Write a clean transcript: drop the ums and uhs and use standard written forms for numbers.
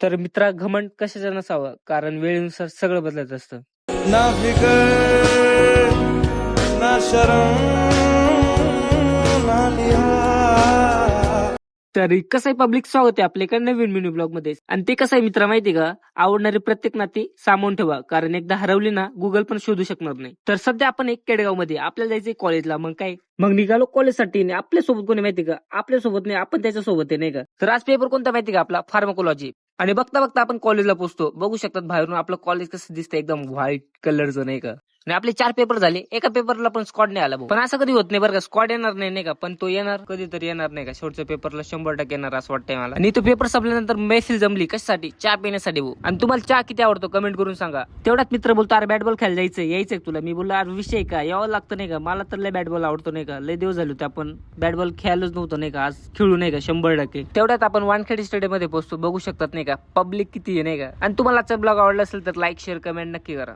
तर मित्रा, घमंड कशाचं नसावं, कारण वेळेनुसार सगळं बदलत असतं. ना फिकर ना शरम ना लिहाज. तर कसं आहे पब्लिक, स्वागत आहे आपल्या एका नवीन मिनी ब्लॉग मध्ये. आणि ते कसं आहे मित्रा माहिती का, आवडणारी प्रत्येक नाती सामावून ठेवा, कारण एकदा हरवली ना गुगल पण शोधू शकणार नाही. तर सध्या आपण एक केडगाव मध्ये, आपल्याला जायचंय कॉलेजला. मग निघालो कॉलेजसाठी. आपल्या सोबत कोणी माहिती का, आपल्या सोबत नाही, आपण त्याच्या सोबत आहे नाही का. तर आज पेपर कोणता माहिती का, आपला फार्माकोलॉजी. आणि बघता बघता आपण कॉलेजला पोहोचतो. बघू शकतात बाहेरून आपलं कॉलेज कसं दिसतं, एकदम व्हाईट कलरचं नाही का. आणि आपले 4 पेपर झाले, एका पेपरला पण स्क्वॉड नाही आला भाऊ. पण असं कधी होत नाही बरं का, स्क्वॉड येणार नाही का, पण तो येणार कधीतरी, येणार नाही का, शेवटच्या पेपरला 100% येणार असं वाटतंय मला. आणि तो पेपर संपल्यानंतर मैफिल जमली कशासाठी, चहा पिण्यासाठी भाऊ. आणि तुम्हाला चहा किती आवडतो कमेंट करून सांगा. तेवढाच मित्र बोलतो, अरे बॅट बॉल खेळायला यायचंय तुला. मी बोललो, अरे विषय का, यावं लागतं नाही का, मला तर लय बॅट बॉल आवडतो नाही का, लय दिवस झाले होते आपण बॅट बॉल खेळायलाच नव्हतो नाही का, आज खेळू नाही का 100%. तेवढ्यात आपण वानखेडे स्टेडियम मध्ये पोहोचतो. बघू शकतात नाही का पब्लिक किती आहे नाही का. आणि तुम्हाला आजचा ब्लॉग आवडला असेल तर लाईक शेअर कमेंट नक्की करा.